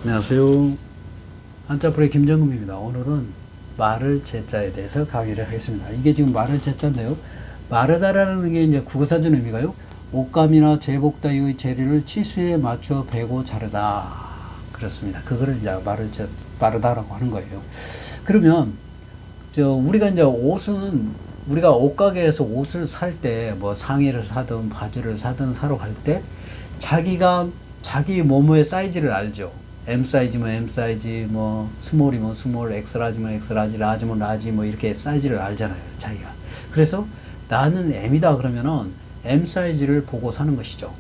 안녕하세요. 한자풀의 김정금입니다. 오늘은 말을 제자에 대해서 강의를 하겠습니다. 이게 지금 말을 제자인데요. 마르다라는 게 이제 국어사전 의미가요. 옷감이나 제복 따위의 재료를 치수에 맞춰 베고 자르다. 그렇습니다. 그거를 이제 마르다라고 하는 거예요. 그러면 우리가 이제 옷은 우리가 옷가게에서 옷을 살 때 뭐 상의를 사든 바지를 사든 사러 갈 때 자기 몸의 사이즈를 알죠. M 사이즈면 M 사이즈, 뭐 스몰이면 스몰, 엑스라지면 엑스라지, 라지면 라지, 뭐 이렇게 사이즈를 알잖아요, 자기가. 그래서 나는 M이다 그러면은 M 사이즈를 보고 사는 것이죠.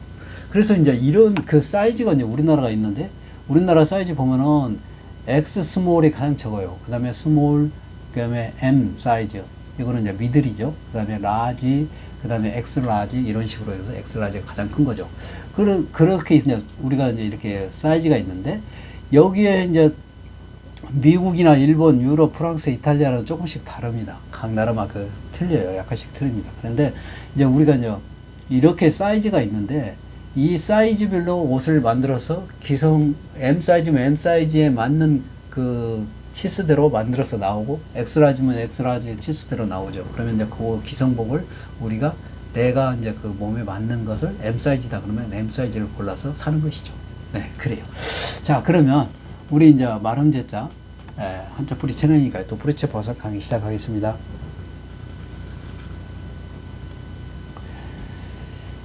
그래서 이제 이런 그 사이즈가 이제 우리나라가 있는데, 우리나라 사이즈 보면은 X 스몰이 가장 적어요. 그 다음에 스몰, 그 다음에 M 사이즈, 이거는 이제 미들이죠. 그 다음에 라지, 그 다음에 엑스 라지, 이런 식으로 해서 엑스 라지가 가장 큰 거죠. 그렇게 이제 우리가 이제 이렇게 사이즈가 있는데, 여기에 이제 미국이나 일본, 유럽, 프랑스, 이탈리아는 조금씩 다릅니다. 각 나라마다 틀려요. 약간씩 틀립니다. 그런데 이제 우리가 이제 이렇게 사이즈가 있는데, 이 사이즈별로 옷을 만들어서 M 사이즈면 M 사이즈에 맞는 그 치수대로 만들어서 나오고, 엑스라지면 엑스라지 치수대로 나오죠. 그러면 이제 그 기성복을 우리가 내가 이제 그 몸에 맞는 것을 M 사이즈다 그러면 M 사이즈를 골라서 사는 것이죠. 네, 그래요. 자, 그러면 우리 이제 말음제자 한자 뿌리 채널이니까 또 뿌리채 버섯 강의 시작하겠습니다.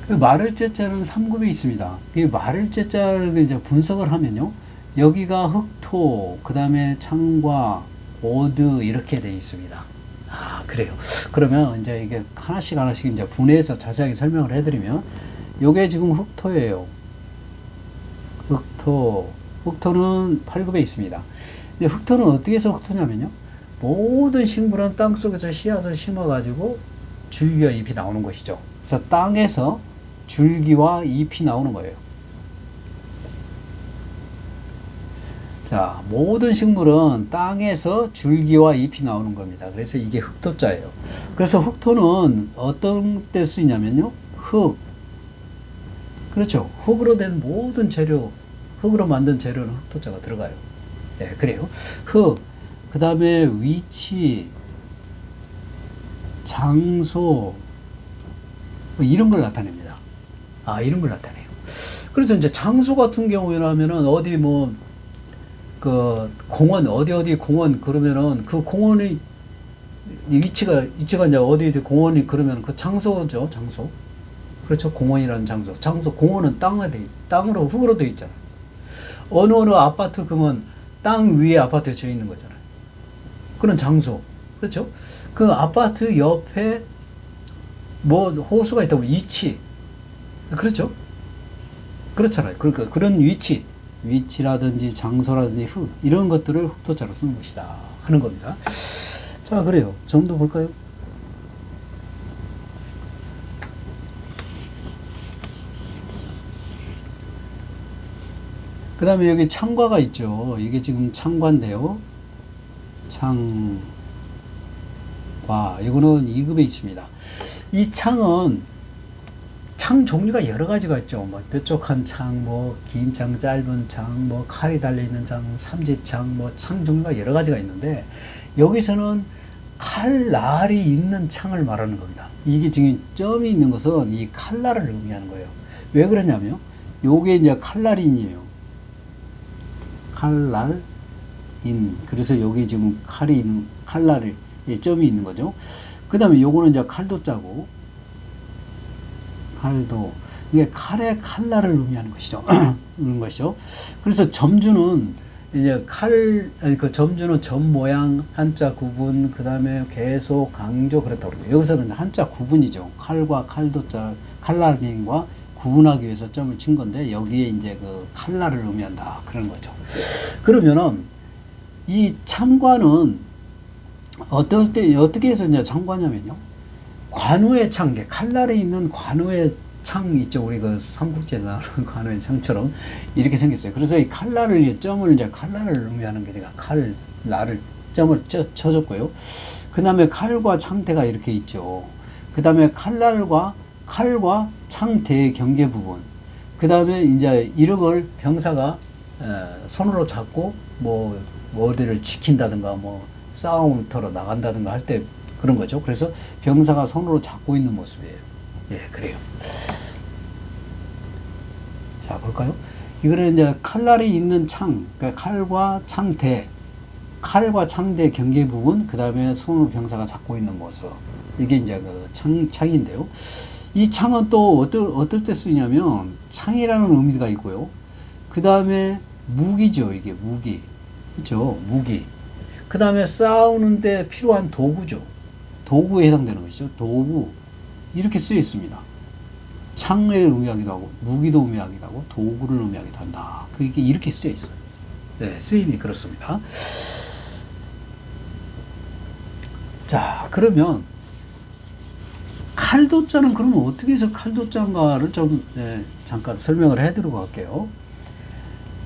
그 말을제자는 3급이 있습니다. 이 말을제자를 이제 분석을 하면요, 여기가 흑토, 그 다음에 창과 오드 이렇게 되어 있습니다. 아, 그래요. 그러면 이제 이게 하나씩 이제 분해해서 자세하게 설명을 해드리면, 요게 지금 흑토예요. 흑토는 8급에 있습니다. 근데 흑토는 어떻게 해서 흑토냐면요, 모든 식물은 땅 속에서 씨앗을 심어가지고 줄기와 잎이 나오는 것이죠. 그래서 땅에서 줄기와 잎이 나오는 거예요. 자, 모든 식물은 땅에서 줄기와 잎이 나오는 겁니다. 그래서 이게 흑토자예요. 그래서 흑토는 어떤 때 쓰이냐면요, 그렇죠. 흙으로 된 모든 재료, 흙으로 만든 재료는 흑토자가 들어가요. 네, 그래요. 그 다음에 위치, 장소, 뭐 이런 걸 나타냅니다. 아, 이런 걸 나타내요. 그래서 이제 장소 같은 경우에는 어디 뭐, 공원, 어디 공원, 그러면은 그 공원의 위치가 이제 어디 공원이 그러면 그 장소죠, 장소. 그렇죠. 공원이라는 장소. 공원은 땅으로, 흙으로 되어 있잖아요. 어느 아파트, 그러면 땅 위에 아파트가 져 있는 거잖아요. 그런 장소. 그렇죠. 그 아파트 옆에 뭐 호수가 있다면 위치. 그렇죠. 그렇잖아요. 그러니까 그런 위치라든지 장소라든지 이런 것들을 흑토자로 쓰는 것이다 하는 겁니다. 자, 그래요. 좀 더 볼까요? 그 다음에 여기 창과가 있죠. 이게 지금 창과인데요. 창과. 이거는 2급에 있습니다. 이 창은 창 종류가 여러 가지가 있죠. 뭐 뾰족한 창, 뭐 긴 창, 짧은 창, 뭐 칼이 달려 있는 창, 삼지창, 뭐 창 종류가 여러 가지가 있는데, 여기서는 칼날이 있는 창을 말하는 겁니다. 이게 지금 점이 있는 것은 이 칼날을 의미하는 거예요. 왜 그러냐면 요게 이제 칼날인이에요. 칼날인. 그래서 여기 지금 칼날이 점이 있는 거죠. 그 다음에 요거는 이제 칼도자고, 칼도. 이게 칼의 칼날을 의미하는 것이죠. 그런 것이죠. 그래서 점주는 이제 그 점주는 점 모양, 한자 구분, 그 다음에 계속, 강조, 그렇다고 그러고, 여기서는 한자 구분이죠. 칼과 칼도자, 칼날민과 구분하기 위해서 점을 친 건데, 여기에 이제 그 칼날을 의미한다. 그런 거죠. 그러면은, 이 창과는 어떻게 해서 이제 창과냐면요, 관우의 창, 칼날에 있는 관우의 창 있죠. 우리 그 삼국지에 나오는 관우의 창처럼 이렇게 생겼어요. 그래서 이 점을 이제 칼날을 의미하는 게 제가 칼날을 점을 쳐줬고요. 그 다음에 칼과 창대가 이렇게 있죠. 그 다음에 칼과 창대의 경계 부분. 그 다음에 이제 이력을 병사가 손으로 잡고 뭐 어디를 지킨다든가 뭐 싸움터로 나간다든가 할 때 그런 거죠. 그래서 병사가 손으로 잡고 있는 모습이에요. 예, 그래요. 자, 볼까요? 이거는 이제 칼날이 있는 창, 그러니까 칼과 창대 경계 부분, 그 다음에 손으로 병사가 잡고 있는 모습. 이게 이제 그 창인데요. 이 창은 또 어떨 때 쓰냐면, 창이라는 의미가 있고요. 그 다음에 무기죠, 이게 무기. 그죠? 무기. 그 다음에 싸우는데 필요한 도구죠. 도구에 해당되는 것이죠. 도구. 이렇게 쓰여 있습니다. 창을 의미하기도 하고, 무기도 의미하기도 하고, 도구를 의미하기도 한다. 그게 이렇게 쓰여 있어요. 네, 쓰임이 그렇습니다. 자, 그러면 칼도자는 그러면 어떻게 해서 칼도자인가를 좀 잠깐 설명을 해드리고 갈게요.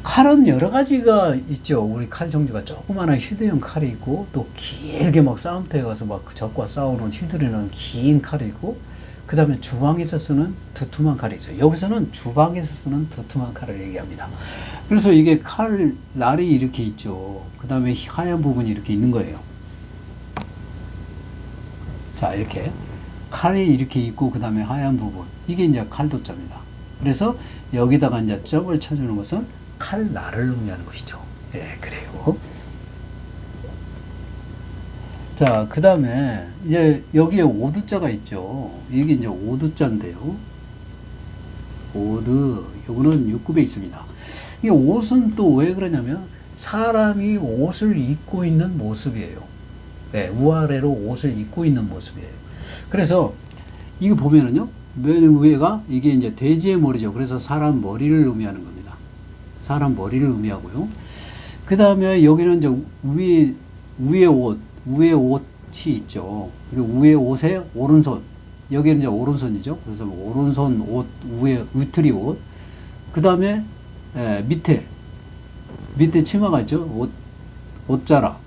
칼은 여러 가지가 있죠. 우리 칼 종류가 조그마한 휴대용 칼이 있고, 또 길게 막 싸움터에 가서 막 적과 싸우는 휘두르는 긴 칼이 있고, 그 다음에 주방에서 쓰는 두툼한 칼이 있어요. 여기서는 주방에서 쓰는 두툼한 칼을 얘기합니다. 그래서 이게 칼 날이 이렇게 있죠. 그 다음에 하얀 부분이 이렇게 있는 거예요. 자, 이렇게 칼이 이렇게 있고, 그 다음에 하얀 부분, 이게 이제 칼도자입니다. 그래서 여기다가 이제 점을 쳐주는 것은 칼날을 의미하는 것이죠. 예, 그래요. 자, 그 다음에 이제 여기에 오두자가 있죠. 이게 이제 오두자인데요. 오드, 요거는 6급에 있습니다. 이 옷은 또 왜 그러냐면 사람이 옷을 입고 있는 모습이에요. 네, 우아래로 옷을 입고 있는 모습이에요. 그래서 이거 보면은요, 맨 위에가 이게 이제 돼지의 머리죠. 그래서 사람 머리를 의미하는 겁니다. 사람 머리를 의미하고요. 그 다음에 여기는 이제 위에 옷이 있죠. 위에 옷에 오른손. 여기는 이제 오른손이죠. 그래서 오른손 옷, 위에 위트리 옷. 그 다음에 밑에 치마가 있죠. 옷자락.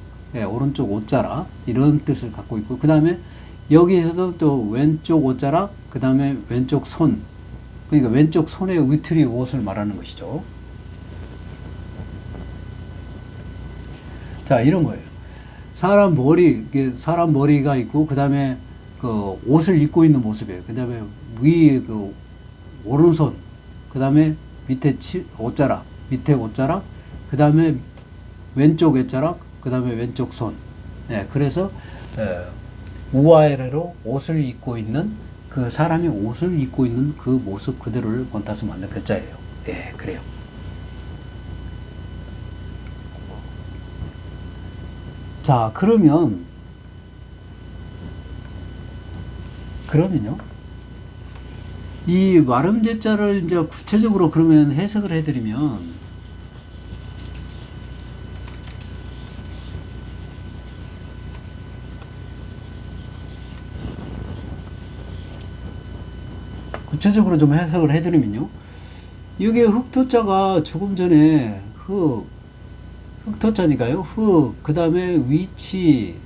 오른쪽 옷자락. 이런 뜻을 갖고 있고. 그 다음에 여기에서도 또 왼쪽 옷자락. 그 다음에 왼쪽 손. 그러니까 왼쪽 손에 위트리 옷을 말하는 것이죠. 자, 이런 거예요. 사람 머리가 있고, 그 다음에 그 옷을 입고 있는 모습이에요. 그 다음에 위, 그 오른손, 그 다음에 밑에 옷자락, 그 다음에 왼쪽 옷자락, 그 다음에 왼쪽 손. 네, 그래서 우아래로 옷을 입고 있는, 그 사람이 옷을 입고 있는 그 모습 그대로를 본따서 만든 글자예요. 예, 그래요. 자, 그러면요. 이 말음제자를 이제 구체적으로 그러면 해석을 해드리면, 좀 해석을 해드리면요. 이게 흑토자가 조금 전에 흑토자니까요. 그 다음에 위치,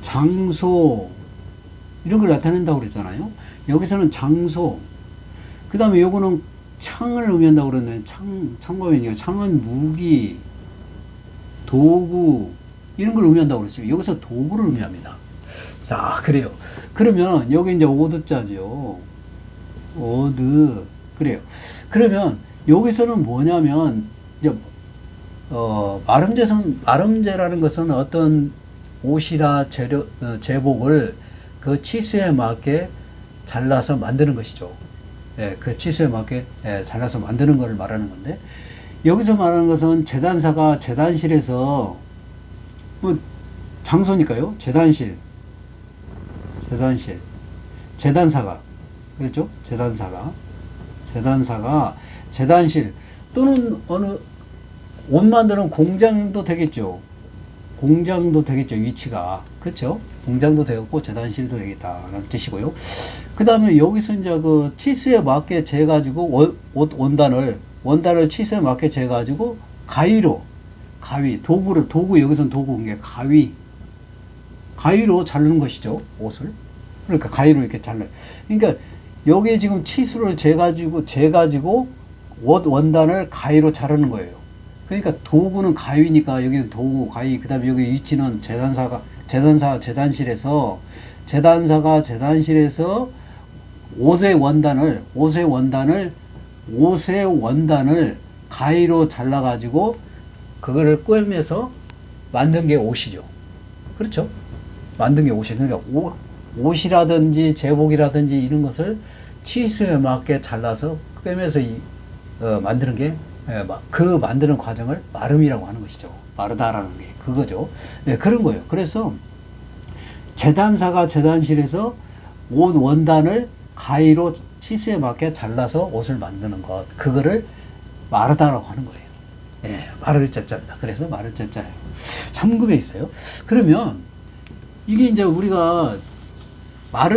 장소, 이런 걸 나타낸다고 그랬잖아요. 여기서는 장소, 그 다음에 요거는 창을 의미한다고 그랬는데, 창과면이니까 창은 무기, 도구, 이런 걸 의미한다고 그랬어요. 여기서 도구를 의미합니다. 자, 그래요. 그러면 여기 이제 오드자죠. 오드, 그래요. 그러면 여기서는 뭐냐면, 이제 마름제라는 것은 어떤 옷이나 제복을 그 치수에 맞게 잘라서 만드는 것이죠. 예, 그 치수에 맞게 잘라서 만드는 것을 말하는 건데, 여기서 말하는 것은 제단사가 제단실에서, 뭐 장소니까요. 제단사가 그렇죠? 제단사가 제단실 또는 어느 옷 만드는 공장도 되겠죠. 위치가. 그렇죠? 공장도 되겠고 제단실도 되겠다라는 뜻이고요. 그 다음에 여기서 이제 그 치수에 맞게 재가지고 옷 원단을 치수에 맞게 재가지고 도구, 여기서는 도구, 게 가위로 자르는 것이죠. 옷을. 그러니까 가위로 이렇게 잘라요. 그러니까 여기에 지금 치수를 재가지고 옷 원단을 가위로 자르는 거예요. 그러니까 도구는 가위니까 여기는 도구 가위, 그다음에 여기 위치는 재단실에서 옷의 원단을 가위로 잘라 가지고 그거를 꿰매서 만든 게 옷이죠. 그렇죠? 만든 게 옷이에요. 그러니까 옷이라든지 제복이라든지 이런 것을 치수에 맞게 잘라서 꿰매서 만드는 게 그 만드는 과정을 마름이라고 하는 것이죠. 마르다라는 게 그거죠. 네, 그런 거예요. 그래서 재단사가 재단실에서 옷 원단을 가위로 치수에 맞게 잘라서 옷을 만드는 것, 그거를 마르다라고 하는 거예요. 예, 마를 자자입니다. 그래서 마를 자자예요. 참금에 있어요. 그러면 이게 이제 우리가